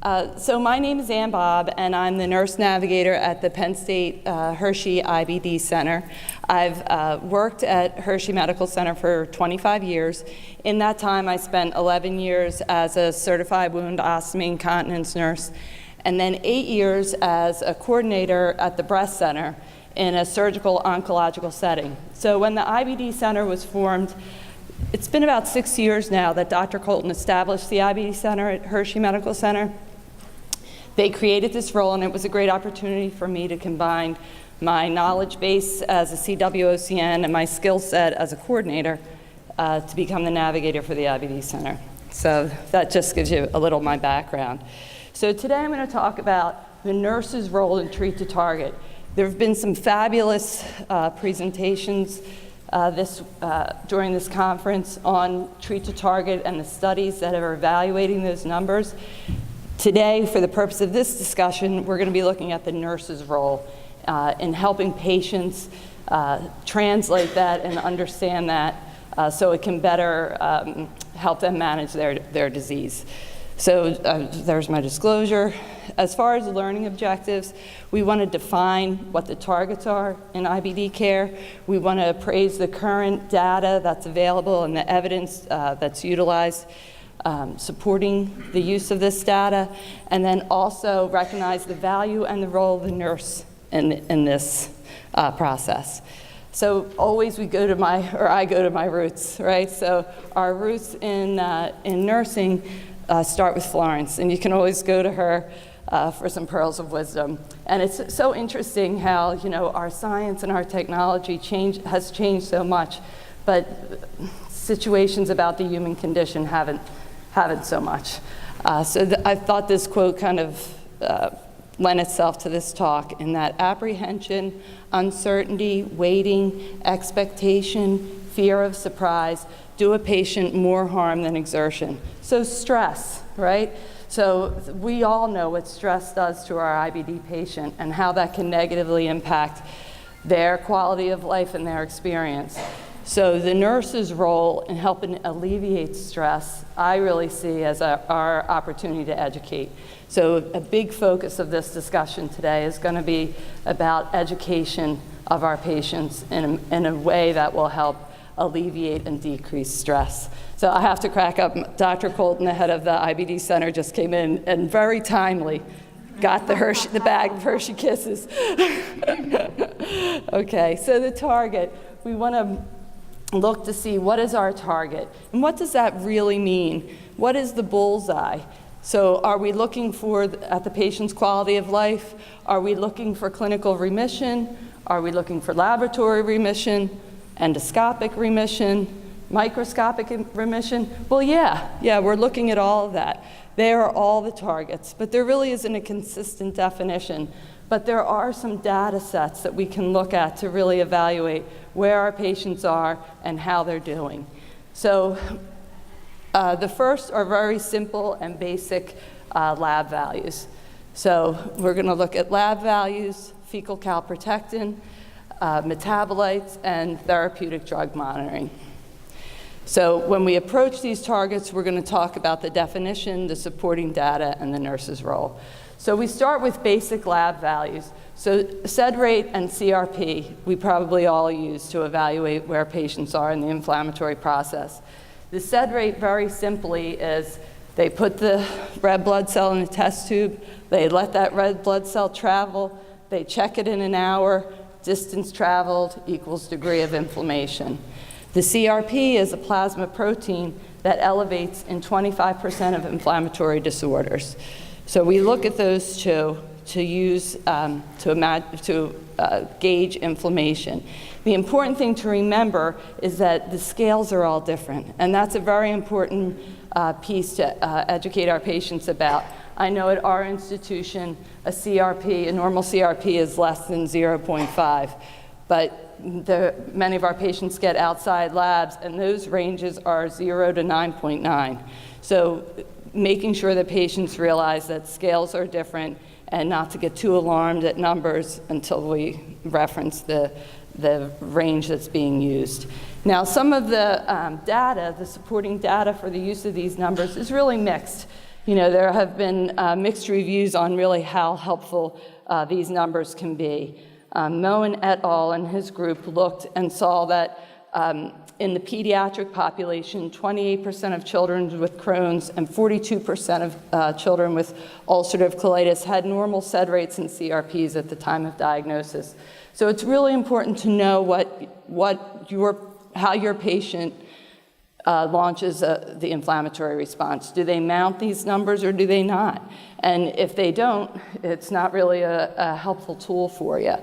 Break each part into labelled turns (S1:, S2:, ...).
S1: So my name is Ann Bobb, and I'm the nurse navigator at the Penn State Hershey IBD Center. I've worked at Hershey Medical Center for 25 years. In that time, I spent 11 years as a certified wound, ostomy, and continence nurse, and then 8 years as a coordinator at the breast center in a surgical oncological setting. So when the IBD Center was formed, it's been about 6 years now that Dr. Colton established the IBD Center at Hershey Medical Center. They created this role, and it was a great opportunity for me to combine my knowledge base as a CWOCN and my skill set as a coordinator to become the navigator for the IBD Center. So that just gives you a little of my background. So today I'm going to talk about the nurse's role in Treat to Target. There have been some fabulous presentations during this conference on Treat to Target and the studies that are evaluating those numbers. Today, for the purpose of this discussion, we're going to be looking at the nurse's role in helping patients translate that and understand that so it can better help them manage their disease. So there's my disclosure. As far as learning objectives, we want to define what the targets are in IBD care. We want to appraise the current data that's available and the evidence that's utilized supporting the use of this data, and then also recognize the value and the role of the nurse in this process. So always I go to my roots, right? So our roots in nursing start with Florence, and you can always go to her for some pearls of wisdom. And it's so interesting how, you know, our science and our technology has changed so much, but situations about the human condition haven't so much. I thought this quote kind of lent itself to this talk, in that apprehension, uncertainty, waiting, expectation, fear of surprise do a patient more harm than exertion. So stress, right? So we all know what stress does to our IBD patient and how that can negatively impact their quality of life and their experience. So the nurse's role in helping alleviate stress, I really see as our opportunity to educate. So a big focus of this discussion today is going to be about education of our patients in a way that will help alleviate and decrease stress. So I have to crack up. Dr. Colton, the head of the IBD Center, just came in and very timely got the bag of Hershey Kisses. Okay, so the target, we want to look to see what is our target and what does that really mean? What is the bullseye? So are we looking at the patient's quality of life? Are we looking for clinical remission? Are we looking for laboratory remission, endoscopic remission, microscopic remission? Well, yeah, we're looking at all of that. They are all the targets, but there really isn't a consistent definition. But there are some data sets that we can look at to really evaluate where our patients are and how they're doing. So the first are very simple and basic lab values. So we're going to look at lab values, fecal calprotectin, metabolites, and therapeutic drug monitoring. So when we approach these targets, we're going to talk about the definition, the supporting data, and the nurse's role. So we start with basic lab values. So SED rate and CRP, we probably all use to evaluate where patients are in the inflammatory process. The SED rate, very simply, is they put the red blood cell in a test tube, they let that red blood cell travel, they check it in an hour, distance traveled equals degree of inflammation. The CRP is a plasma protein that elevates in 25% of inflammatory disorders. So we look at those two to use to gauge inflammation. The important thing to remember is that the scales are all different, and that's a very important piece to educate our patients about. I know at our institution, a normal CRP is less than 0.5, but many of our patients get outside labs, and those ranges are 0 to 9.9. So making sure that patients realize that scales are different and not to get too alarmed at numbers until we reference the range that's being used. Now, some of the data, the supporting data for the use of these numbers is really mixed. there have been mixed reviews on really how helpful these numbers can be. Moen et al. And his group looked and saw that in the pediatric population, 28% of children with Crohn's and 42% of children with ulcerative colitis had normal SED rates and CRPs at the time of diagnosis. So it's really important to know how your patient launches the inflammatory response. Do they mount these numbers or do they not? And if they don't, it's not really a helpful tool for you.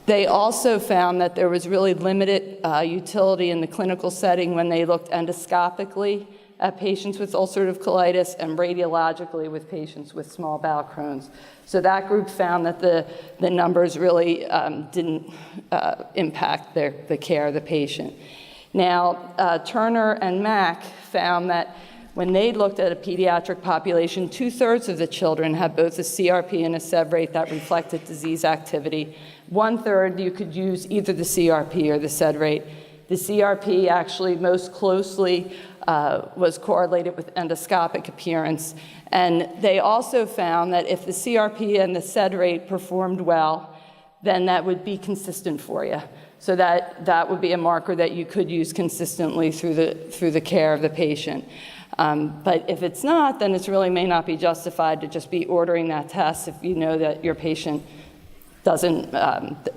S1: They also found that there was really limited utility in the clinical setting when they looked endoscopically at patients with ulcerative colitis and radiologically with patients with small bowel Crohn's. So that group found that the numbers really didn't impact the care of the patient. Now, Turner and Mack found that when they looked at a pediatric population, 2/3 of the children had both a CRP and a SED rate that reflected disease activity. 1/3 you could use either the CRP or the SED rate. The CRP actually most closely was correlated with endoscopic appearance. And they also found that if the CRP and the SED rate performed well, then that would be consistent for you. So that would be a marker that you could use consistently through the care of the patient. But if it's not, then it really may not be justified to just be ordering that test if you know that your patient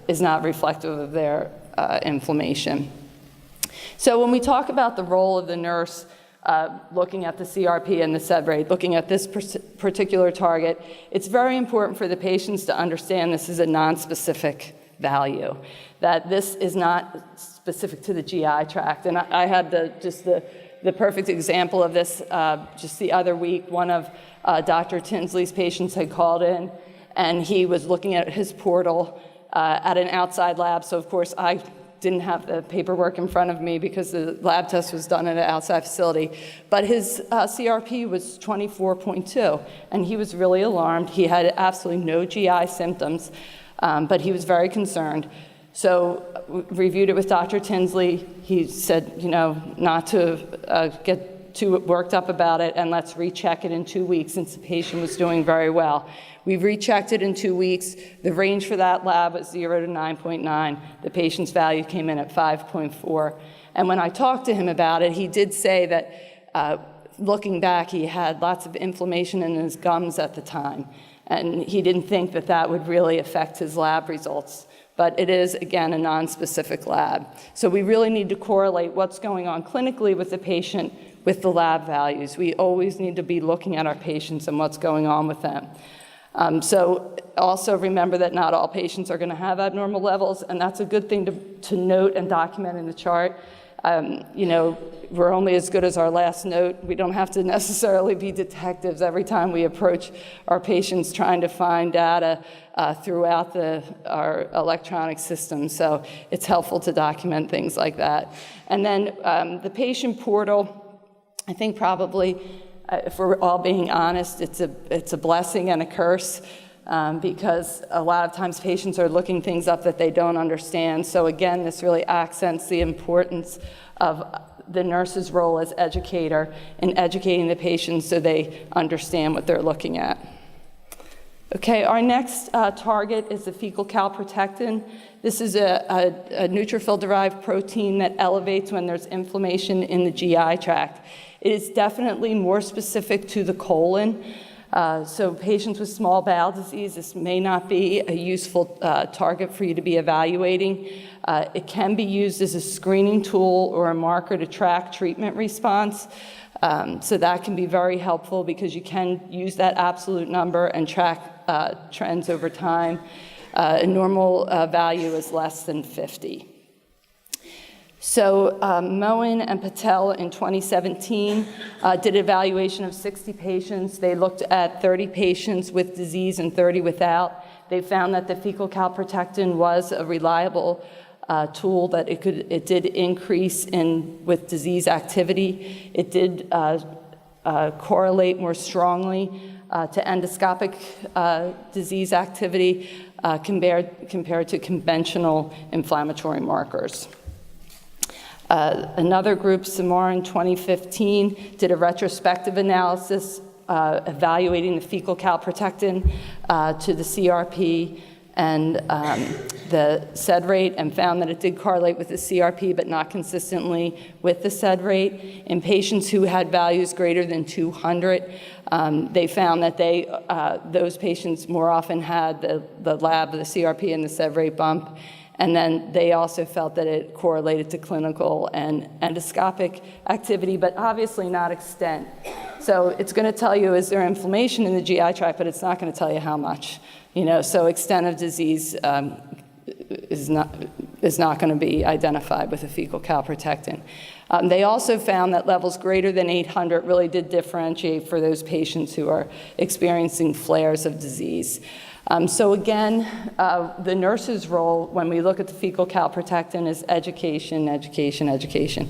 S1: is not reflective of their inflammation. So when we talk about the role of the nurse looking at the CRP and the SED rate, looking at this particular target, it's very important for the patients to understand this is a nonspecific value, that this is not specific to the GI tract. And I had the perfect example of this just the other week. One of Dr. Tinsley's patients had called in, and he was looking at his portal at an outside lab. So, of course, I didn't have the paperwork in front of me because the lab test was done at an outside facility. But his CRP was 24.2, and he was really alarmed. He had absolutely no GI symptoms, but he was very concerned. So reviewed it with Dr. Tinsley. He said, not to get too worked up about it, and let's recheck it in 2 weeks since the patient was doing very well. We rechecked it in 2 weeks. The range for that lab was 0 to 9.9. The patient's value came in at 5.4. And when I talked to him about it, he did say that looking back, he had lots of inflammation in his gums at the time. And he didn't think that would really affect his lab results. But it is, again, a nonspecific lab. So we really need to correlate what's going on clinically with the patient with the lab values. We always need to be looking at our patients and what's going on with them. So also remember that not all patients are going to have abnormal levels, and that's a good thing to note and document in the chart. We're only as good as our last note. We don't have to necessarily be detectives every time we approach our patients trying to find data throughout our electronic system. So it's helpful to document things like that. And then the patient portal, I think probably, if we're all being honest, it's a blessing and a curse. Because a lot of times patients are looking things up that they don't understand. So again, this really accents the importance of the nurse's role as educator in educating the patients so they understand what they're looking at. Okay, our next target is the fecal calprotectin. This is a neutrophil-derived protein that elevates when there's inflammation in the GI tract. It is definitely more specific to the colon. So patients with small bowel disease, this may not be a useful target for you to be evaluating. It can be used as a screening tool or a marker to track treatment response. So that can be very helpful because you can use that absolute number and track trends over time. A normal value is less than 50. So Moen and Patel in 2017 did evaluation of 60 patients. They looked at 30 patients with disease and 30 without. They found that the fecal calprotectin was a reliable tool, that it did increase with disease activity. It did correlate more strongly to endoscopic disease activity compared to conventional inflammatory markers. Another group, Samar in 2015, did a retrospective analysis evaluating the fecal calprotectin to the CRP and the SED rate, and found that it did correlate with the CRP, but not consistently with the SED rate. In patients who had values greater than 200, they found that those patients more often had the lab, the CRP, and the SED rate bump. And then they also felt that it correlated to clinical and endoscopic activity, but obviously not extent. So it's going to tell you, is there inflammation in the GI tract, but it's not going to tell you how much. So extent of disease is not going to be identified with a fecal calprotectin. They also found that levels greater than 800 really did differentiate for those patients who are experiencing flares of disease. So again, the nurse's role when we look at the fecal calprotectin is education, education, education.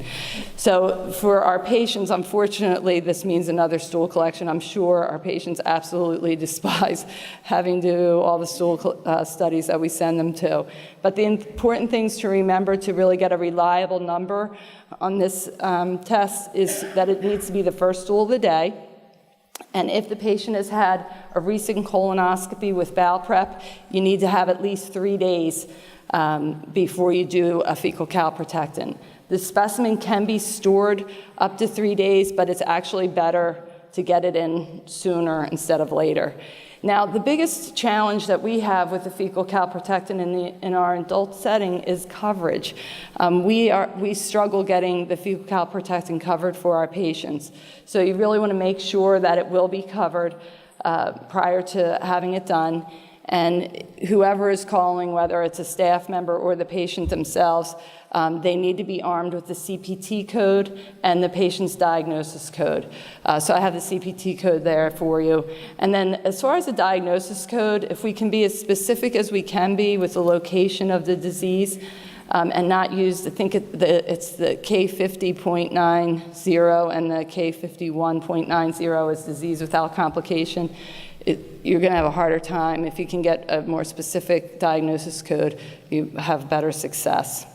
S1: So for our patients, unfortunately, this means another stool collection. I'm sure our patients absolutely despise having to do all the stool studies that we send them to. But the important things to remember to really get a reliable number on this test is that it needs to be the first stool of the day. And if the patient has had a recent colonoscopy with bowel prep, you need to have at least 3 days before you do a fecal calprotectin. The specimen can be stored up to 3 days, but it's actually better to get it in sooner instead of later. Now, the biggest challenge that we have with the fecal calprotectin in our adult setting is coverage. We struggle getting the fecal calprotectin covered for our patients. So you really want to make sure that it will be covered prior to having it done. And whoever is calling, whether it's a staff member or the patient themselves, they need to be armed with the CPT code and the patient's diagnosis code. So I have the CPT code there for you. And then as far as the diagnosis code, if we can be as specific as we can be with the location of the disease and not use, I think it's the K50.90 and the K51.90 is disease without complication, you're going to have a harder time. If you can get a more specific diagnosis code, you have better success.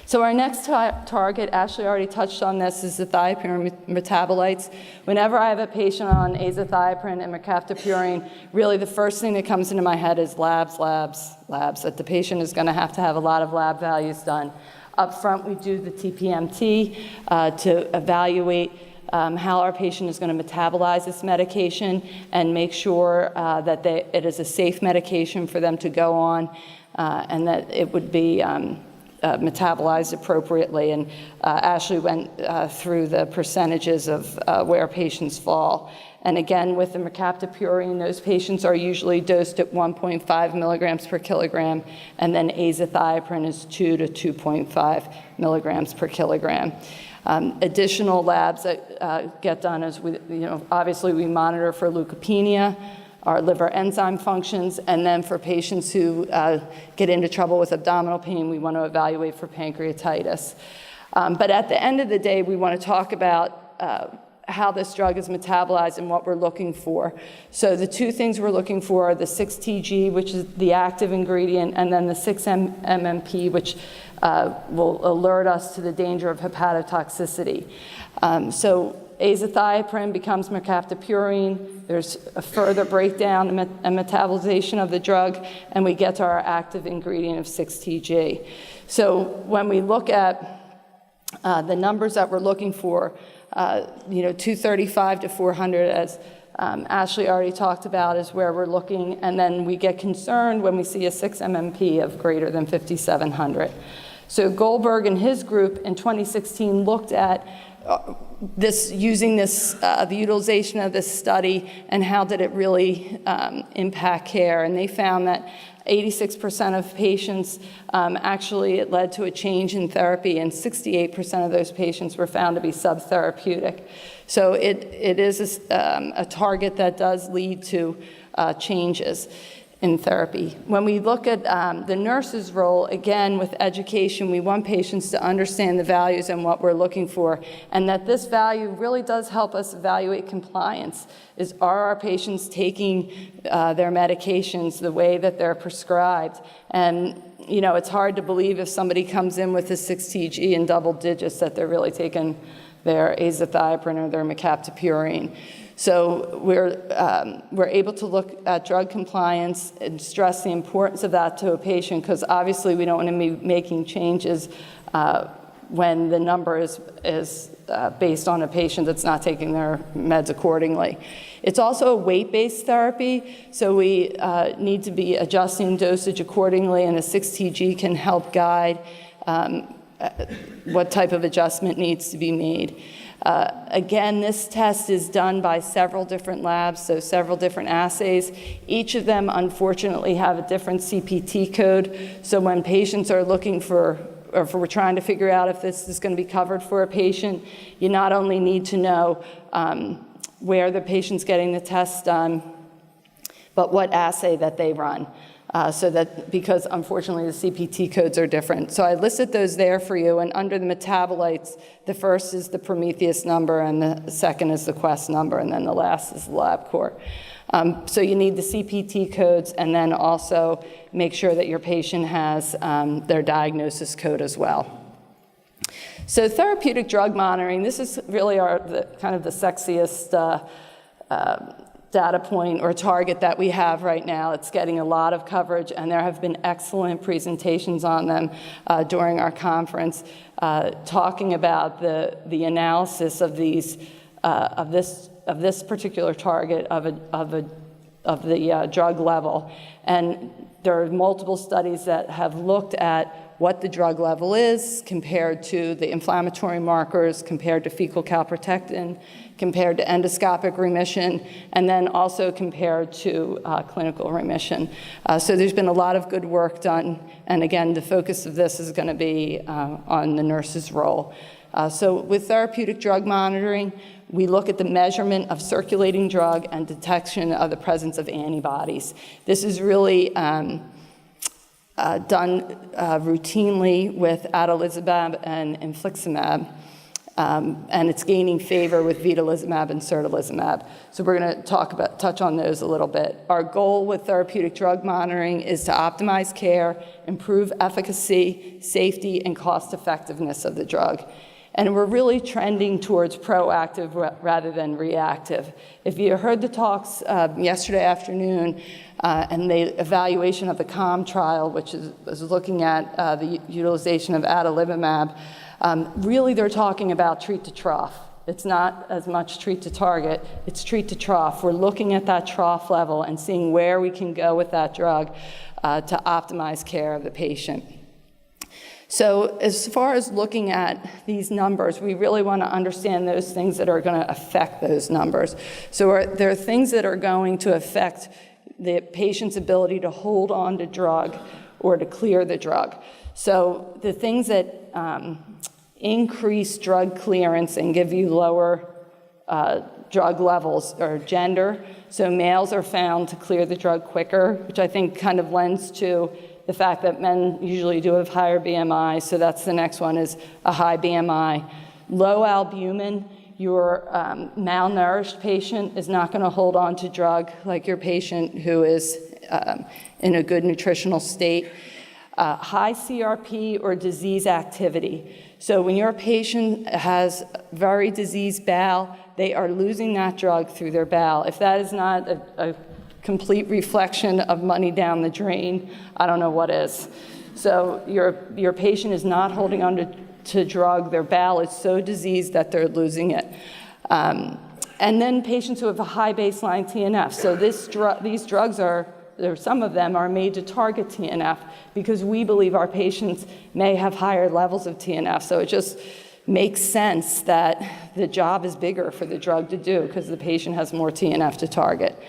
S1: So our next target, Ashley already touched on this, is the thiopurine metabolites. Whenever I have a patient on azathioprine and mercaptopurine, really the first thing that comes into my head is labs, that the patient is going to have a lot of lab values done. Up front, we do the TPMT to evaluate how our patient is going to metabolize this medication and make sure that it is a safe medication for them to go on and that it would be metabolized appropriately. And Ashley went through the percentages of where patients fall. And again, with the mercaptopurine, those patients are usually dosed at 1.5 milligrams per kilogram, and then azathioprine is 2 to 2.5 milligrams per kilogram. Additional labs that get done is, obviously we monitor for leukopenia, our liver enzyme functions, and then for patients who get into trouble with abdominal pain, we want to evaluate for pancreatitis. But at the end of the day, we want to talk about how this drug is metabolized and what we're looking for. So the two things we're looking for are the 6-TG, which is the active ingredient, and then the 6-MMP, which will alert us to the danger of hepatotoxicity. So azathioprine becomes mercaptopurine. There's a further breakdown and metabolization of the drug, and we get to our active ingredient of 6-TG. So when we look at the numbers that we're looking for, 235 to 400, as Ashley already talked about, is where we're looking, and then we get concerned when we see a 6-MMP of greater than 5,700. So Goldberg and his group in 2016 looked at using the utilization of this study and how did it really impact care. And they found that 86% of patients, actually it led to a change in therapy, and 68% of those patients were found to be subtherapeutic. So it is a target that does lead to changes in therapy. When we look at the nurse's role, again, with education, we want patients to understand the values and what we're looking for, and that this value really does help us evaluate compliance. Are our patients taking their medications the way that they're prescribed? And it's hard to believe if somebody comes in with a 6-TG in double digits that they're really taking their azathioprine or their mercaptopurine. So we're able to look at drug compliance and stress the importance of that to a patient, because obviously we don't want to be making changes when the number is based on a patient that's not taking their meds accordingly. It's also a weight-based therapy, so we need to be adjusting dosage accordingly, and a 6-TG can help guide what type of adjustment needs to be made. Again, this test is done by several different labs, so several different assays. Each of them, unfortunately, have a different CPT code, so when patients are looking for, or if we're trying to figure out if this is going to be covered for a patient, you not only need to know where the patient's getting the test done, but what assay that they run. So that, because unfortunately the CPT codes are different. So I listed those there for you, and under the metabolites, the first is the Prometheus number, and the second is the Quest number, and then the last is the LabCorp. So you need the CPT codes, and then also make sure that your patient has their diagnosis code as well. So therapeutic drug monitoring, this is really kind of the sexiest data point or target that we have right now. It's getting a lot of coverage, and there have been excellent presentations on them during our conference, talking about the analysis of these of this particular target of the drug level. And there are multiple studies that have looked at what the drug level is compared to the inflammatory markers, compared to fecal calprotectin, compared to endoscopic remission, and then also compared to clinical remission. So there's been a lot of good work done, and again, the focus of this is going to be on the nurse's role. So with therapeutic drug monitoring, we look at the measurement of circulating drug and detection of the presence of antibodies. This is really done routinely with adalimumab and infliximab, and it's gaining favor with vedolizumab and certolizumab. So we're going to touch on those a little bit. Our goal with therapeutic drug monitoring is to optimize care, improve efficacy, safety, and cost effectiveness of the drug. And we're really trending towards proactive rather than reactive. If you heard the talks yesterday afternoon and the evaluation of the CALM trial, which was looking at the utilization of adalimumab, really they're talking about treat to trough. It's not as much treat to target, it's treat to trough. We're looking at that trough level and seeing where we can go with that drug to optimize care of the patient. So as far as looking at these numbers, we really want to understand those things that are going to affect those numbers. So there are things that are going to affect the patient's ability to hold on to drug or to clear the drug. So the things that increase drug clearance and give you lower drug levels are gender. So males are found to clear the drug quicker, which I think kind of lends to the fact that men usually do have higher BMI, so that's the next one, is a high BMI. Low albumin, your malnourished patient is not going to hold on to drug like your patient who is in a good nutritional state. High CRP or disease activity. So when your patient has very diseased bowel, they are losing that drug through their bowel. If that is not a complete reflection of money down the drain, I don't know what is. So your patient is not holding on to drug. Their bowel is so diseased that they're losing it. And then patients who have a high baseline TNF. So these drugs some of them are made to target TNF because we believe our patients may have higher levels of TNF. So it just makes sense that the job is bigger for the drug to do because the patient has more TNF to target.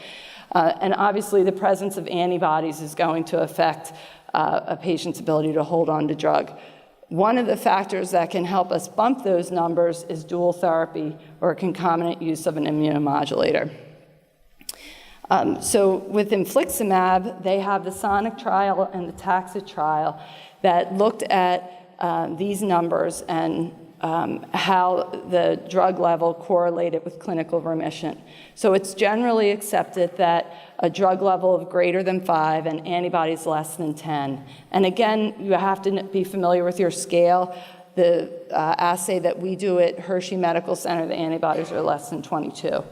S1: And obviously the presence of antibodies is going to affect a patient's ability to hold on to drug. One of the factors that can help us bump those numbers is dual therapy or concomitant use of an immunomodulator. So with infliximab, they have the SONIC trial and the TAXIT trial that looked at these numbers and how the drug level correlated with clinical remission. So it's generally accepted that a drug level of greater than 5 and antibodies less than 10. And again, you have to be familiar with your scale. The assay that we do at Hershey Medical Center, the antibodies are less than 22.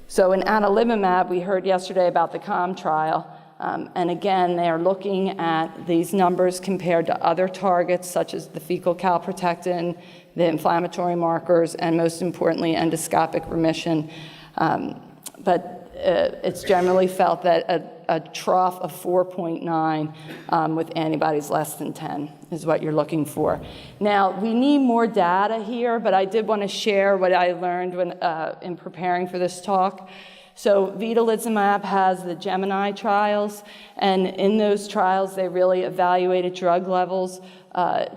S1: So in adalimumab, we heard yesterday about the CALM trial. And again, they are looking at these numbers compared to other targets, such as the fecal calprotectin, the inflammatory markers, and most importantly, endoscopic remission. But it's generally felt that a trough of 4.9 with antibodies less than 10 is what you're looking for. Now, we need more data here, but I did want to share what I learned when, in preparing for this talk. So vedolizumab has the Gemini trials, and in those trials, they really evaluated drug levels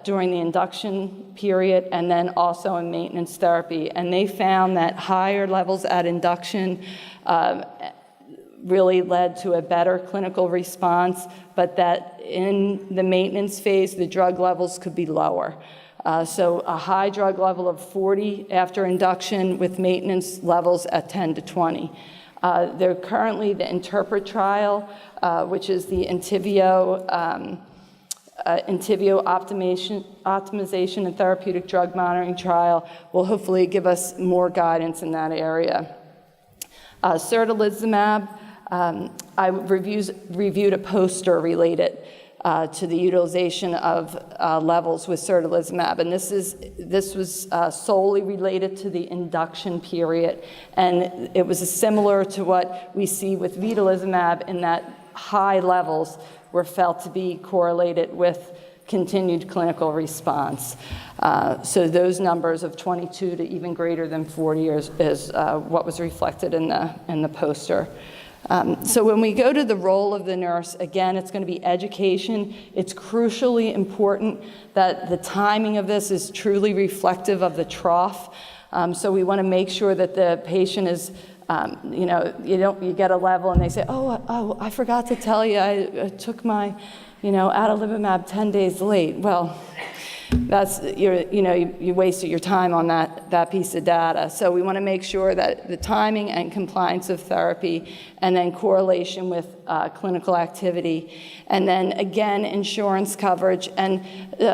S1: during the induction period and then also in maintenance therapy. And they found that higher levels at induction really led to a better clinical response, but that in the maintenance phase, the drug levels could be lower. So a high drug level of 40 after induction with maintenance levels at 10 to 20. They're currently the Interpret trial, which is the Entyvio optimization and therapeutic drug monitoring trial, will hopefully give us more guidance in that area. Certolizumab, I reviewed a poster related to the utilization of levels with certolizumab, and this was solely related to the induction period, and it was similar to what we see with vedolizumab in that high levels were felt to be correlated with continued clinical response. So those numbers of 22 to even greater than 40 is what was reflected in the poster. So when we go to the role of the nurse, again, it's going to be education. It's crucially important that the timing of this is truly reflective of the trough. So we want to make sure that the patient is, you get a level and they say, oh, I forgot to tell you, I took my, adalimumab 10 days late. Well, that's, you wasted your time on that piece of data. So we want to make sure that the timing and compliance of therapy and then correlation with clinical activity. And then again, insurance coverage. And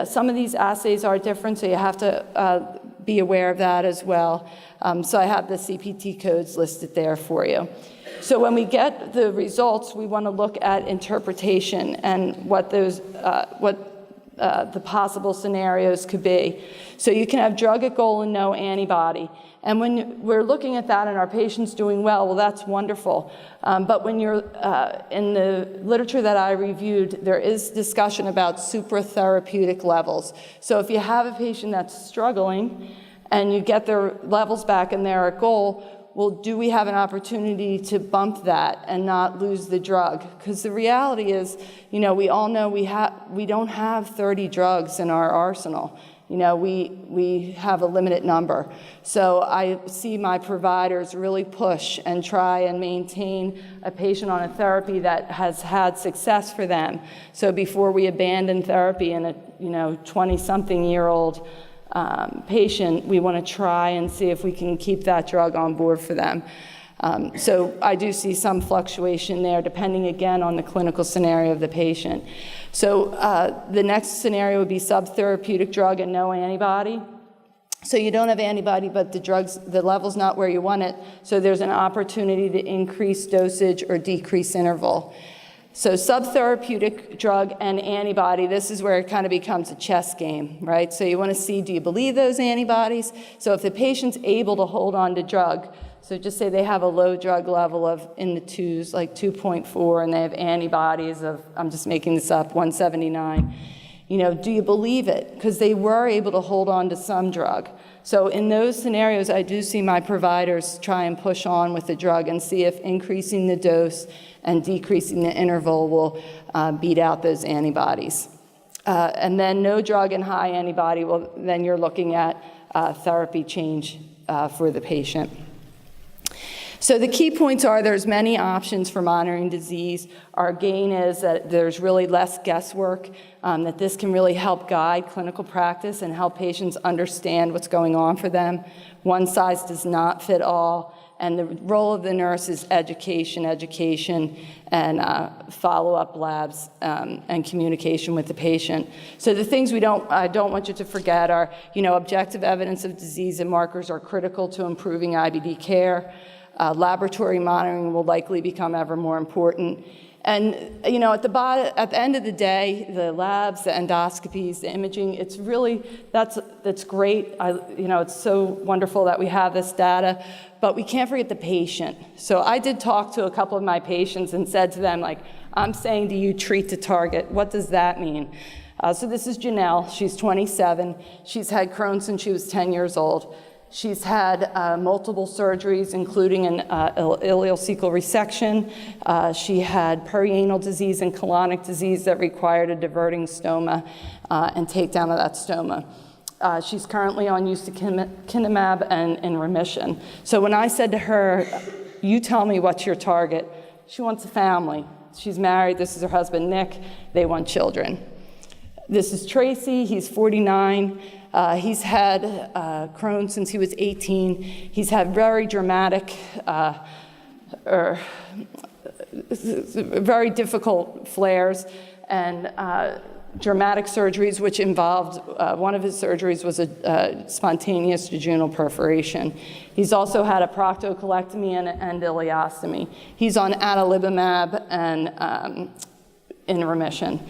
S1: some of these assays are different, so you have to be aware of that as well. So I have the CPT codes listed there for you. So when we get the results, we want to look at interpretation and what those, the possible scenarios could be. So you can have drug at goal and no antibody. And when we're looking at that and our patient's doing well, that's wonderful. But when you're in the literature that I reviewed, there is discussion about supratherapeutic levels. So if you have a patient that's struggling and you get their levels back and they're at goal, well, do we have an opportunity to bump that and not lose the drug? Because the reality is, we all know we don't have 30 drugs in our arsenal. We have a limited number. So I see my providers really push and try and maintain a patient on a therapy that has had success for them. So before we abandon therapy in a 20-something-year-old patient, we want to try and see if we can keep that drug on board for them. So I do see some fluctuation there, depending again on the clinical scenario of the patient. So the next scenario would be subtherapeutic drug and no antibody. So you don't have antibody, but the level's not where you want it, so there's an opportunity to increase dosage or decrease interval. So subtherapeutic drug and antibody, this is where it kind of becomes a chess game, right? So you want to see, do you believe those antibodies? So if the patient's able to hold on to drug, so just say they have a low drug level of in the 2s, like 2.4, and they have antibodies of, I'm just making this up, 179. Do you believe it? Because they were able to hold on to some drug. So in those scenarios, I do see my providers try and push on with the drug and see if increasing the dose and decreasing the interval will beat out those antibodies. And then no drug and high antibody, well, then you're looking at therapy change for the patient. So the key points are there's many options for monitoring disease. Our gain is that there's really less guesswork, that this can really help guide clinical practice and help patients understand what's going on for them. One size does not fit all, and the role of the nurse is education, and follow-up labs and communication with the patient. So the things I don't want you to forget are, objective evidence of disease and markers are critical to improving IBD care. Laboratory monitoring will likely become ever more important. And, at the end of the day, the labs, the endoscopies, the imaging, it's really, that's great. It's so wonderful that we have this data, but we can't forget the patient. So I did talk to a couple of my patients and said to them, I'm saying to you, treat to target. What does that mean? So this is Janelle. She's 27. She's had Crohn's since she was 10 years old. She's had multiple surgeries, including an ileocecal resection. She had perianal disease and colonic disease that required a diverting stoma and takedown of that stoma. She's currently on ustekinumab and in remission. So when I said to her, you tell me what's your target, she wants a family. She's married. This is her husband, Nick. They want children. This is Tracy. He's 49. He's had Crohn's since he was 18. He's had very dramatic, very difficult flares and dramatic surgeries, which involved, one of his surgeries was a spontaneous jejunal perforation. He's also had a proctocolectomy and an ileostomy. He's on adalimumab and in remission.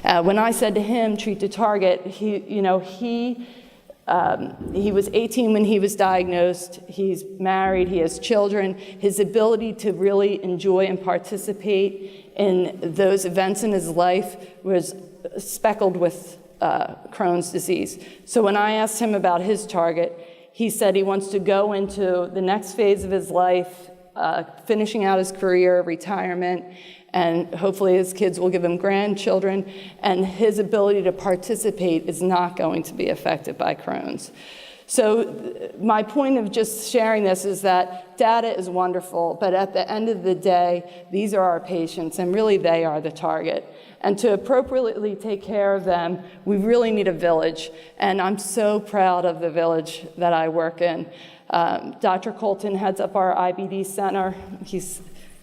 S1: When I said to him, treat to target, he was 18 when he was diagnosed. He's married, he has children. His ability to really enjoy and participate in those events in his life was speckled with Crohn's disease. So when I asked him about his target, he said he wants to go into the next phase of his life, finishing out his career, retirement, and hopefully his kids will give him grandchildren, and his ability to participate is not going to be affected by Crohn's. So my point of just sharing this is that data is wonderful, but at the end of the day, these are our patients, and really they are the target. And to appropriately take care of them, we really need a village, and I'm so proud of the village that I work in. Dr. Colton heads up our IBD center.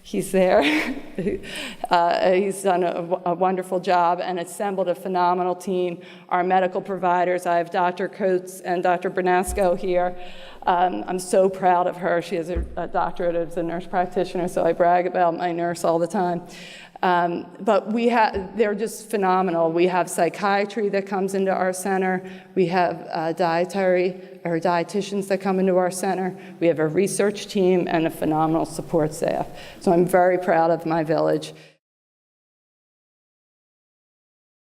S1: He's there. He's done a wonderful job and assembled a phenomenal team. Our medical providers, I have Dr. Coates and Dr. Bernasco here. I'm so proud of her. She has a doctorate as a nurse practitioner, so I brag about my nurse all the time. But they're just phenomenal. We have psychiatry that comes into our center. We have dietitians that come into our center. We have a research team and a phenomenal support staff. So I'm very proud of my village.